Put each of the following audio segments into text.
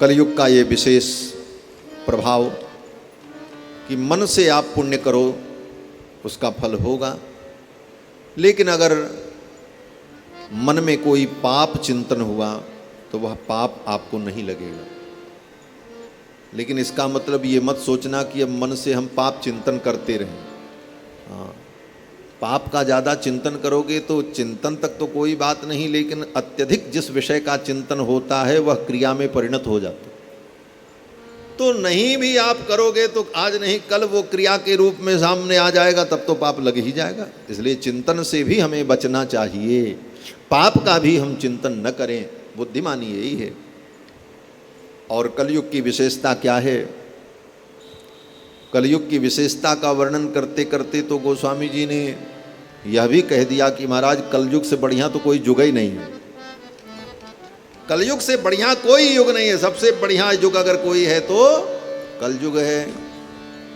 कलयुग का ये विशेष प्रभाव कि मन से आप पुण्य करो उसका फल होगा, लेकिन अगर मन में कोई पाप चिंतन हुआ तो वह पाप आपको नहीं लगेगा। लेकिन इसका मतलब ये मत सोचना कि अब मन से हम पाप चिंतन करते रहें। हाँ, पाप का ज़्यादा चिंतन करोगे तो चिंतन तक तो कोई बात नहीं, लेकिन अत्यधिक जिस विषय का चिंतन होता है वह क्रिया में परिणत हो जाता है। तो नहीं भी आप करोगे तो आज नहीं कल वो क्रिया के रूप में सामने आ जाएगा, तब तो पाप लग ही जाएगा। इसलिए चिंतन से भी हमें बचना चाहिए, पाप का भी हम चिंतन न करें, बुद्धिमानी यही है। और कलयुग की विशेषता क्या है? कलयुग की विशेषता का वर्णन करते करते तो गोस्वामी जी ने यह भी कह दिया कि महाराज कलयुग से बढ़िया तो कोई युग ही नहीं है। कलयुग से बढ़िया कोई युग नहीं है, सबसे बढ़िया युग अगर कोई है तो कलयुग है।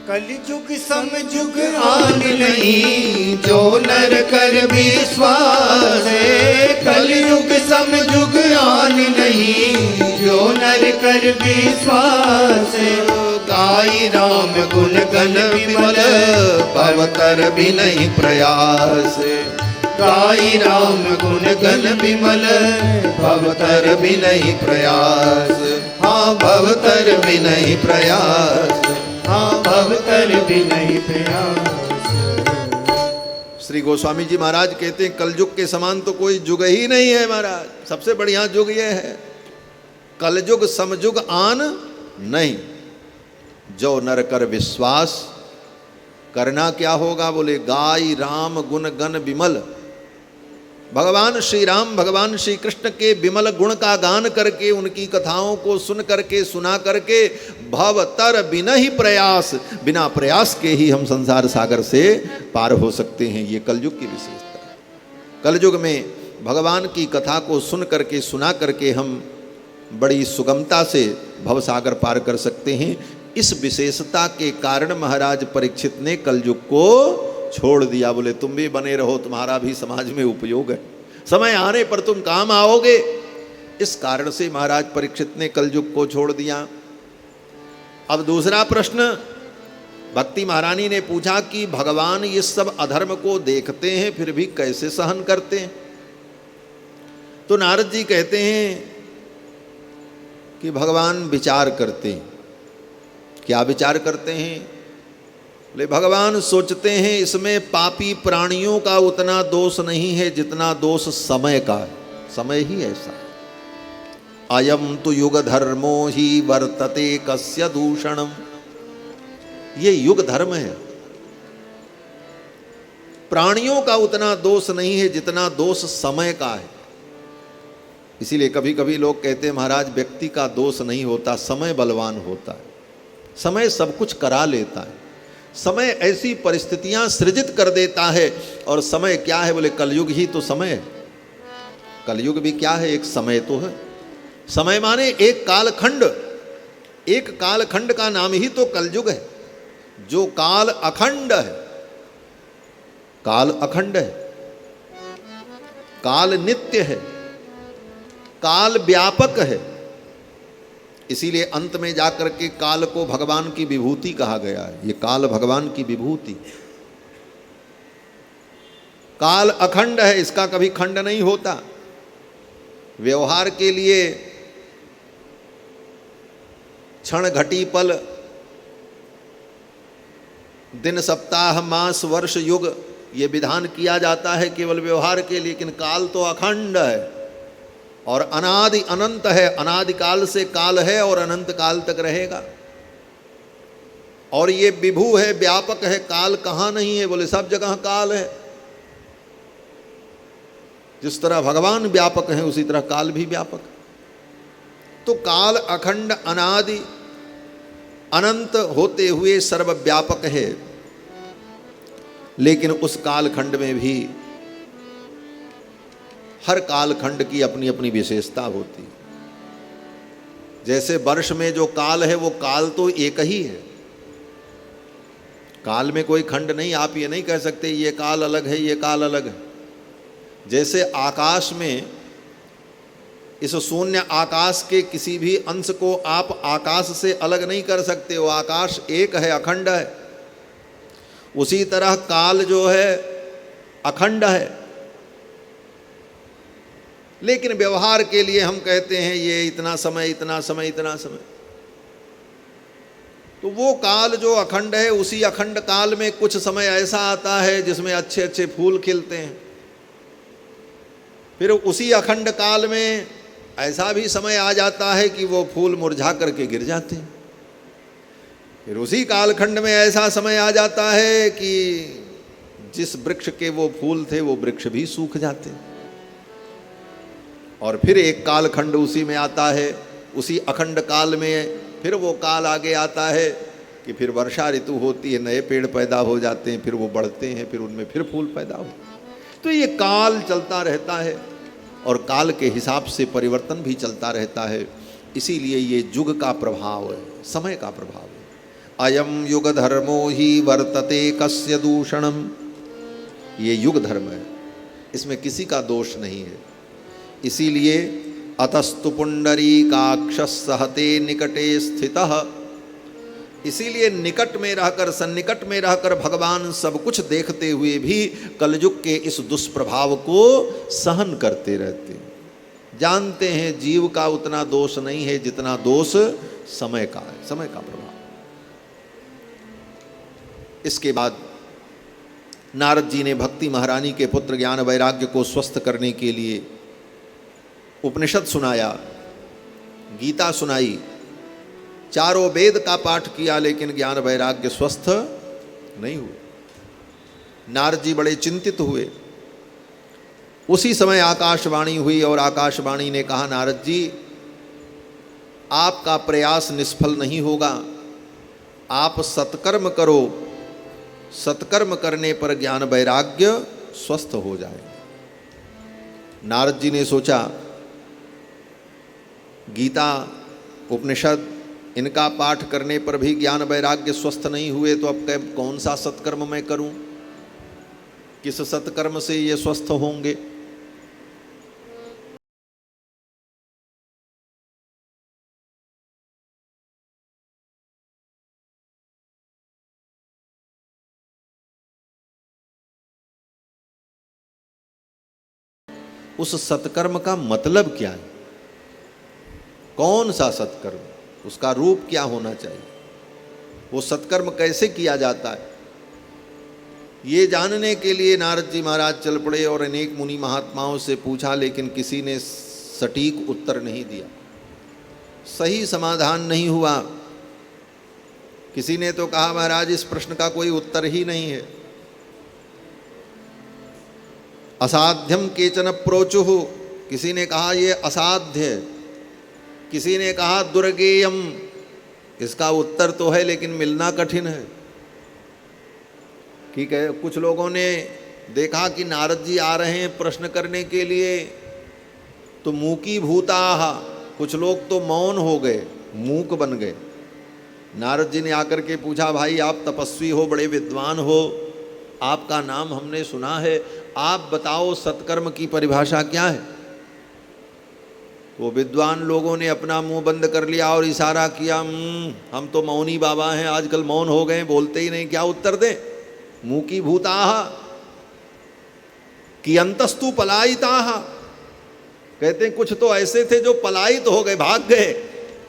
कलयुग समयुग आन नहीं, जो नर कर विश्वास है। कलयुग समयुग आन नहीं, जो नर कर विश्वास है। गाई राम गुण गण विमल, भवतर भी नहीं प्रयास। गाई राम गुण गण विमल, भवतर भी नहीं प्रयास। हाँ भवतर भी नहीं प्रयास, हाँ भवतर भी नहीं प्रयास। श्री गोस्वामी जी महाराज कहते हैं कलयुग के समान तो कोई युग ही नहीं है महाराज, सबसे बढ़िया युग ये है। कलयुग समयुग आन नहीं, जो नर कर विश्वास। करना क्या होगा? बोले गाई राम गुण गण विमल। भगवान श्री राम भगवान श्री कृष्ण के विमल गुण का गान करके, उनकी कथाओं को सुन करके सुना करके, भव तर बिना ही प्रयास, बिना प्रयास के ही हम संसार सागर से पार हो सकते हैं। ये कलयुग की विशेषता है। कलयुग में भगवान की कथा को सुन करके सुना करके हम बड़ी सुगमता से भव सागर पार कर सकते हैं। इस विशेषता के कारण महाराज परीक्षित ने कलयुग को छोड़ दिया। बोले तुम भी बने रहो, तुम्हारा भी समाज में उपयोग है, समय आने पर तुम काम आओगे। इस कारण से महाराज परीक्षित ने कलयुग को छोड़ दिया। अब दूसरा प्रश्न भक्ति महारानी ने पूछा कि भगवान ये सब अधर्म को देखते हैं फिर भी कैसे सहन करते हैं? तो नारद जी कहते हैं कि भगवान विचार करते हैं। क्या विचार करते हैं? बोले भगवान सोचते हैं इसमें पापी प्राणियों का उतना दोष नहीं है जितना दोष समय का है। समय ही ऐसा है। अयम तो युग धर्मो ही वर्तते कस्य दूषणम। ये युग धर्म है। प्राणियों का उतना दोष नहीं है जितना दोष समय का है। इसीलिए कभी कभी लोग कहते हैं महाराज व्यक्ति का दोष नहीं होता, समय बलवान होता है। समय सब कुछ करा लेता है, समय ऐसी परिस्थितियां सृजित कर देता है। और समय क्या है? बोले कलयुग ही तो समय है। कलयुग भी क्या है? एक समय तो है। समय माने एक कालखंड, एक कालखंड का नाम ही तो कलयुग है। जो काल अखंड है, काल अखंड है, काल नित्य है, काल व्यापक है। इसीलिए अंत में जाकर के काल को भगवान की विभूति कहा गया है। ये काल भगवान की विभूति। काल अखंड है, इसका कभी खंड नहीं होता। व्यवहार के लिए क्षण घटी पल, दिन सप्ताह मास वर्ष युग ये विधान किया जाता है केवल व्यवहार के, लेकिन काल तो अखंड है और अनादि अनंत है। अनादि काल से काल है और अनंत काल तक रहेगा। और ये विभू है, व्यापक है। काल कहाँ नहीं है? बोले सब जगह काल है। जिस तरह भगवान व्यापक है उसी तरह काल भी व्यापक है। तो काल अखंड अनादि अनंत होते हुए सर्वव्यापक है। लेकिन उस कालखंड में भी हर कालखंड की अपनी अपनी विशेषता होती है। जैसे वर्ष में जो काल है वो काल तो एक ही है, काल में कोई खंड नहीं। आप ये नहीं कह सकते ये काल अलग है ये काल अलग है। जैसे आकाश में इस शून्य आकाश के किसी भी अंश को आप आकाश से अलग नहीं कर सकते हो। आकाश एक है, अखंड है। उसी तरह काल जो है अखंड है, लेकिन व्यवहार के लिए हम कहते हैं ये इतना समय, इतना समय, इतना समय। तो वो काल जो अखंड है, उसी अखंड काल में कुछ समय ऐसा आता है जिसमें अच्छे अच्छे फूल खिलते हैं। फिर उसी अखंड काल में ऐसा भी समय आ जाता है कि वो फूल मुरझा करके गिर जाते हैं। फिर उसी कालखंड में ऐसा समय आ जाता है कि जिस वृक्ष के वो फूल थे वो वृक्ष भी सूख जाते हैं। और फिर एक कालखंड उसी में आता है, उसी अखंड काल में फिर वो काल आगे आता है कि फिर वर्षा ऋतु होती है, नए पेड़ पैदा हो जाते हैं, फिर वो बढ़ते हैं, फिर उनमें फिर फूल पैदा हो। तो ये काल चलता रहता है और काल के हिसाब से परिवर्तन भी चलता रहता है। इसीलिए ये युग का प्रभाव है, समय का प्रभाव है। अयम युग धर्मो ही वर्तते कस्य दूषणम, ये युग धर्म है, इसमें किसी का दोष नहीं है। इसीलिए अतस्तु पुंडरीकाक्ष सहते निकटे स्थितः, इसीलिए निकट में रहकर, सन्निकट में रहकर भगवान सब कुछ देखते हुए भी कलयुग के इस दुष्प्रभाव को सहन करते रहते हैं। जानते हैं जीव का उतना दोष नहीं है जितना दोष समय का है, समय का प्रभाव। इसके बाद नारद जी ने भक्ति महारानी के पुत्र ज्ञान वैराग्य को स्वस्थ करने के लिए उपनिषद सुनाया, गीता सुनाई, चारों वेद का पाठ किया, लेकिन ज्ञान वैराग्य स्वस्थ नहीं हुए। नारद जी बड़े चिंतित हुए। उसी समय आकाशवाणी हुई और आकाशवाणी ने कहा, नारद जी आपका प्रयास निष्फल नहीं होगा, आप सत्कर्म करो, सत्कर्म करने पर ज्ञान वैराग्य स्वस्थ हो जाएगा। नारद जी ने सोचा गीता उपनिषद इनका पाठ करने पर भी ज्ञान वैराग्य स्वस्थ नहीं हुए, तो अब कौन सा सत्कर्म मैं करूं, किस सत्कर्म से ये स्वस्थ होंगे। उस सत्कर्म का मतलब क्या है, कौन सा सत्कर्म, उसका रूप क्या होना चाहिए, वो सत्कर्म कैसे किया जाता है, ये जानने के लिए नारद जी महाराज चल पड़े और अनेक मुनि महात्माओं से पूछा, लेकिन किसी ने सटीक उत्तर नहीं दिया, सही समाधान नहीं हुआ। किसी ने तो कहा महाराज इस प्रश्न का कोई उत्तर ही नहीं है। असाध्यम केचन प्रोचुः, किसी ने कहा ये असाध्य है, किसी ने कहा दुर्गेयम, इसका उत्तर तो है लेकिन मिलना कठिन है। ठीक है, कुछ लोगों ने देखा कि नारद जी आ रहे हैं प्रश्न करने के लिए, तो मूकी भूताः, कुछ लोग तो मौन हो गए, मूक बन गए। नारद जी ने आकर के पूछा, भाई आप तपस्वी हो, बड़े विद्वान हो, आपका नाम हमने सुना है, आप बताओ सत्कर्म की परिभाषा क्या है। वो विद्वान लोगों ने अपना मुंह बंद कर लिया और इशारा किया, हम तो मौनी बाबा हैं, आजकल मौन हो गए, बोलते ही नहीं, क्या उत्तर दें। मूकी भूताः कियंतस्तु पलायिताः, कहते हैं कुछ तो ऐसे थे जो पलायित हो गए, भाग गए।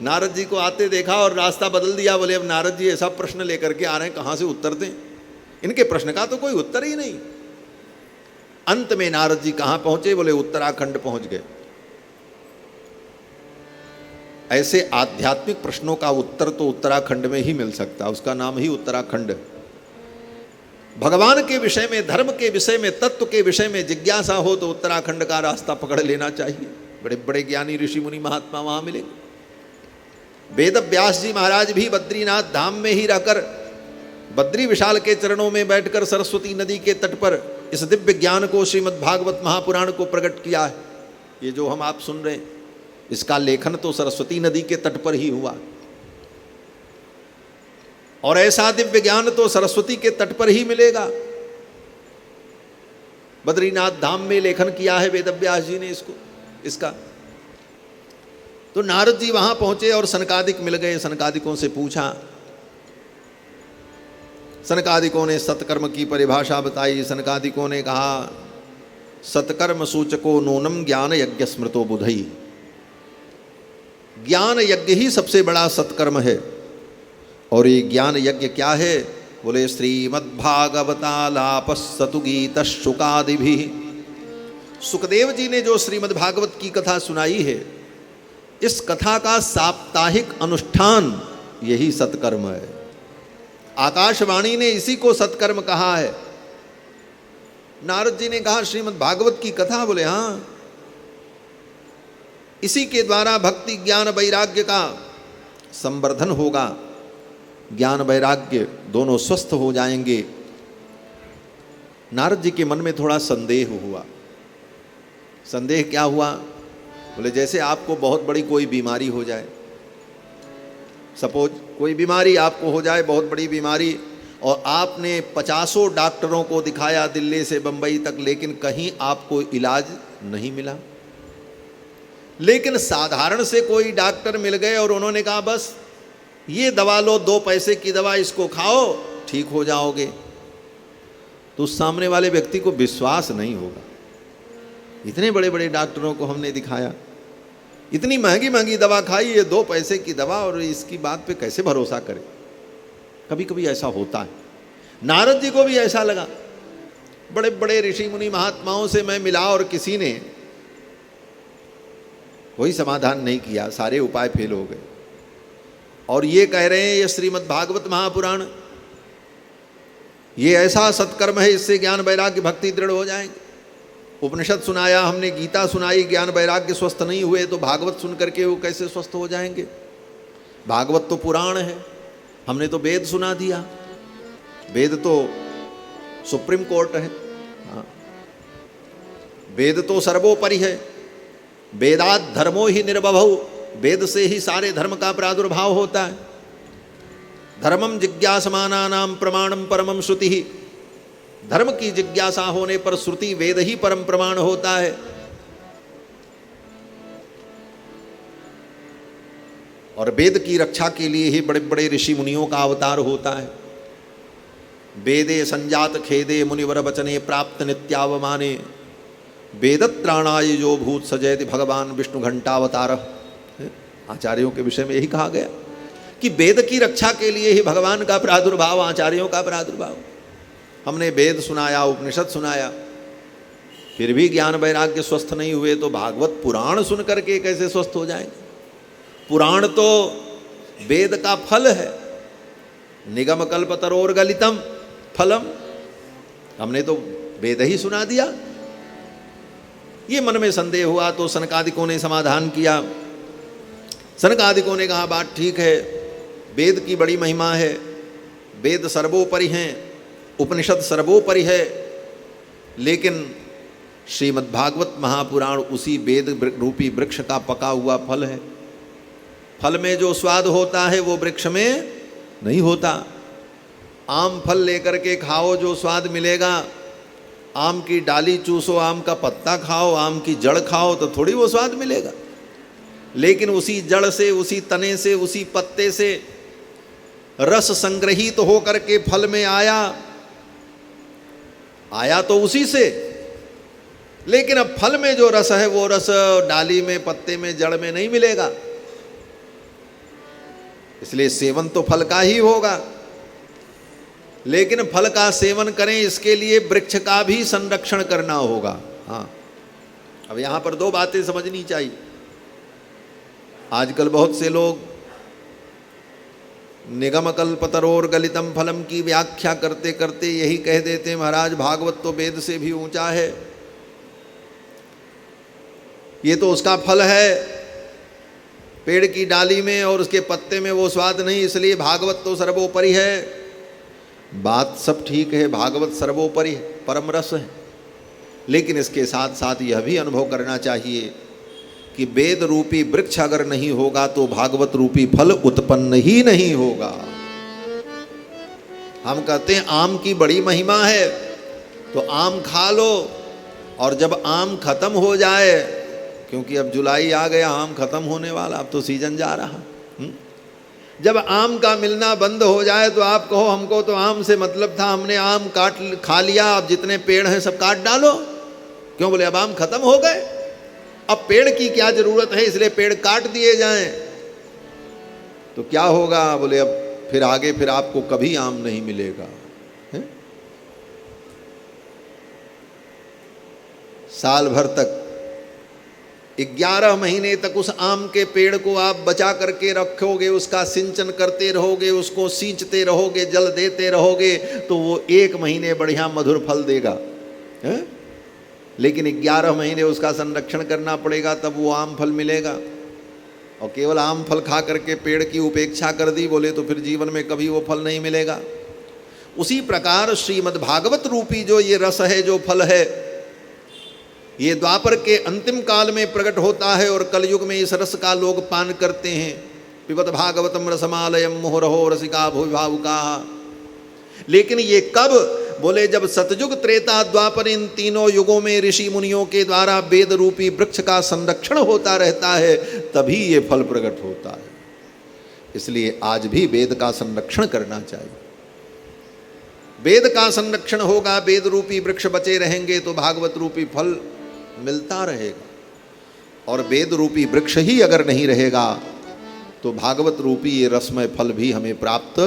नारद जी को आते देखा और रास्ता बदल दिया, बोले अब नारद जी ऐसा प्रश्न लेकर के आ रहे हैं, कहाँ से उत्तर दें, इनके प्रश्न का तो कोई उत्तर ही नहीं। अंत में नारद जी कहाँ पहुंचे, बोले उत्तराखंड पहुंच गए। ऐसे आध्यात्मिक प्रश्नों का उत्तर तो उत्तराखंड में ही मिल सकता है, उसका नाम ही उत्तराखंड है। भगवान के विषय में, धर्म के विषय में, तत्व के विषय में जिज्ञासा हो तो उत्तराखंड का रास्ता पकड़ लेना चाहिए। बड़े बड़े ज्ञानी ऋषि मुनि महात्मा वहां मिलेंगे। वेद व्यास जी महाराज भी बद्रीनाथ धाम में ही रहकर, बद्री विशाल के चरणों में बैठकर सरस्वती नदी के तट पर इस दिव्य ज्ञान को, श्रीमद् भागवत महापुराण को प्रकट किया है। ये जो हम आप सुन रहे हैं, इसका लेखन तो सरस्वती नदी के तट पर ही हुआ, और ऐसा दिव्य ज्ञान तो सरस्वती के तट पर ही मिलेगा। बद्रीनाथ धाम में लेखन किया है वेद व्यास जी ने इसका। तो नारद जी वहां पहुंचे और सनकादिक मिल गए। सनकादिकों से पूछा, सनकादिकों ने सत्कर्म की परिभाषा बताई। सनकादिकों ने कहा, सत्कर्म सूचको नूनम ज्ञान यज्ञ स्मृतो बुधई। ज्ञान यज्ञ ही सबसे बड़ा सत्कर्म है। और ये ज्ञान यज्ञ क्या है? बोले श्रीमद्भागवतालापस्सतु गीत शुकादि भी। सुखदेव जी ने जो श्रीमद्भागवत की कथा सुनाई है, इस कथा का साप्ताहिक अनुष्ठान यही सत्कर्म है। आकाशवाणी ने इसी को सत्कर्म कहा है। नारद जी ने कहा श्रीमद् भागवत की कथा, बोले हाँ, इसी के द्वारा भक्ति ज्ञान वैराग्य का संवर्धन होगा। ज्ञान वैराग्य दोनों स्वस्थ हो जाएंगे। नारद जी के मन में थोड़ा संदेह हुआ। संदेह क्या हुआ? बोले जैसे आपको बहुत बड़ी कोई बीमारी हो जाए, सपोज कोई बीमारी आपको हो जाए, बहुत बड़ी बीमारी, और आपने 50 डॉक्टरों को दिखाया दिल्ली से बंबई तक, लेकिन कहीं आपको इलाज नहीं मिला। लेकिन साधारण से कोई डॉक्टर मिल गए और उन्होंने कहा बस ये दवा लो, 2 पैसे की दवा, इसको खाओ ठीक हो जाओगे, तो उस सामने वाले व्यक्ति को विश्वास नहीं होगा। इतने बड़े बड़े डॉक्टरों को हमने दिखाया, इतनी महंगी महंगी दवा खाई, ये 2 पैसे की दवा, और इसकी बात पे कैसे भरोसा करें? कभी कभी ऐसा होता है। नारद जी को भी ऐसा लगा। बड़े बड़े ऋषि मुनि महात्माओं से मैं मिला और किसी ने कोई समाधान नहीं किया, सारे उपाय फेल हो गए। और ये कह रहे हैं ये श्रीमद् भागवत महापुराण, ये ऐसा सत्कर्म है, इससे ज्ञान वैराग्य भक्ति दृढ़ हो जाएंगे। उपनिषद सुनाया हमने, गीता सुनाई, ज्ञान वैराग्य स्वस्थ नहीं हुए तो भागवत सुन करके वो कैसे स्वस्थ हो जाएंगे? भागवत तो पुराण है, हमने तो वेद सुना दिया। वेद तो सुप्रीम कोर्ट है, हाँ। वेद तो सर्वोपरि है। वेदात् धर्मो ही निर्बभौ, वेद से ही सारे धर्म का प्रादुर्भाव होता है। धर्मम जिज्ञासमानानां प्रमाणम परमम श्रुति ही। धर्म की जिज्ञासा होने पर श्रुति वेद ही परम प्रमाण होता है। और वेद की रक्षा के लिए ही बड़े बड़े ऋषि मुनियों का अवतार होता है। वेदे संजात खेदे मुनिवर वचने प्राप्त नित्यावमाने, वेदत्राणाय जो भूत सजयति भगवान विष्णु घंटावतार। आचार्यों के विषय में यही कहा गया कि वेद की रक्षा के लिए ही भगवान का प्रादुर्भाव, आचार्यों का प्रादुर्भाव। हमने वेद सुनाया, उपनिषद सुनाया, फिर भी ज्ञान वैराग्य स्वस्थ नहीं हुए तो भागवत पुराण सुन करके कैसे स्वस्थ हो जाएंगे? पुराण तो वेद का फल है। निगम कल्पतरोर गलितम फलम, हमने तो वेद ही सुना दिया। ये मन में संदेह हुआ तो सनकादिकों ने समाधान किया। सनकादिकों ने कहा बात ठीक है, वेद की बड़ी महिमा है, वेद सर्वोपरि हैं, उपनिषद सर्वोपरि है, लेकिन श्रीमद्भागवत महापुराण उसी वेद रूपी वृक्ष का पका हुआ फल है। फल में जो स्वाद होता है वो वृक्ष में नहीं होता। आम फल लेकर के खाओ जो स्वाद मिलेगा, आम की डाली चूसो, आम का पत्ता खाओ, आम की जड़ खाओ तो थोड़ी वो स्वाद मिलेगा। लेकिन उसी जड़ से, उसी तने से, उसी पत्ते से रस संग्रहित हो करके फल में आया तो उसी से, लेकिन अब फल में जो रस है वो रस डाली में, पत्ते में, जड़ में नहीं मिलेगा। इसलिए सेवन तो फल का ही होगा, लेकिन फल का सेवन करें इसके लिए वृक्ष का भी संरक्षण करना होगा। हाँ, अब यहां पर 2 बातें समझनी चाहिए। आजकल बहुत से लोग निगम कल्पतरोर गलितम फलम की व्याख्या करते करते यही कह देते हैं महाराज भागवत तो वेद से भी ऊंचा है, ये तो उसका फल है, पेड़ की डाली में और उसके पत्ते में वो स्वाद नहीं, इसलिए भागवत तो सर्वोपरि है। बात सब ठीक है, भागवत सर्वोपरि है, परम रस है, लेकिन इसके साथ साथ यह भी अनुभव करना चाहिए कि वेद रूपी वृक्ष अगर नहीं होगा तो भागवत रूपी फल उत्पन्न ही नहीं होगा। हम कहते हैं आम की बड़ी महिमा है तो आम खा लो, और जब आम खत्म हो जाए क्योंकि अब जुलाई आ गया, आम खत्म होने वाला, अब तो सीजन जा रहा। जब आम का मिलना बंद हो जाए तो आप कहो हमको तो आम से मतलब था, हमने आम काट खा लिया, अब जितने पेड़ हैं सब काट डालो। क्यों? बोले अब आम खत्म हो गए, अब पेड़ की क्या जरूरत है, इसलिए पेड़ काट दिए जाएं। तो क्या होगा? बोले अब फिर आगे फिर आपको कभी आम नहीं मिलेगा। साल भर तक 11 महीने तक उस आम के पेड़ को आप बचा करके रखोगे, उसका सिंचन करते रहोगे, उसको सींचते रहोगे, जल देते रहोगे, तो वो 1 महीने बढ़िया मधुर फल देगा है? लेकिन 11 महीने उसका संरक्षण करना पड़ेगा, तब वो आम फल मिलेगा। और केवल आम फल खा करके पेड़ की उपेक्षा कर दी बोले तो फिर जीवन में कभी वो फल नहीं मिलेगा। उसी प्रकार श्रीमद् भागवत रूपी जो ये रस है, जो फल है, ये द्वापर के अंतिम काल में प्रकट होता है और कलयुग में इस रस का लोग पान करते हैं। पिबत भागवतम रसमालयम मुहुरहो रसिका भुविभावुकाः। लेकिन ये कब? बोले जब सतयुग, त्रेता, द्वापर, इन तीनों युगों में ऋषि मुनियों के द्वारा वेद रूपी वृक्ष का संरक्षण होता रहता है, तभी ये फल प्रकट होता है। इसलिए आज भी वेद का संरक्षण करना चाहिए। वेद का संरक्षण होगा, वेद रूपी वृक्ष बचे रहेंगे तो भागवत रूपी फल मिलता रहेगा। और वेद रूपी वृक्ष ही अगर नहीं रहेगा तो भागवत रूपी ये रसमय फल भी हमें प्राप्त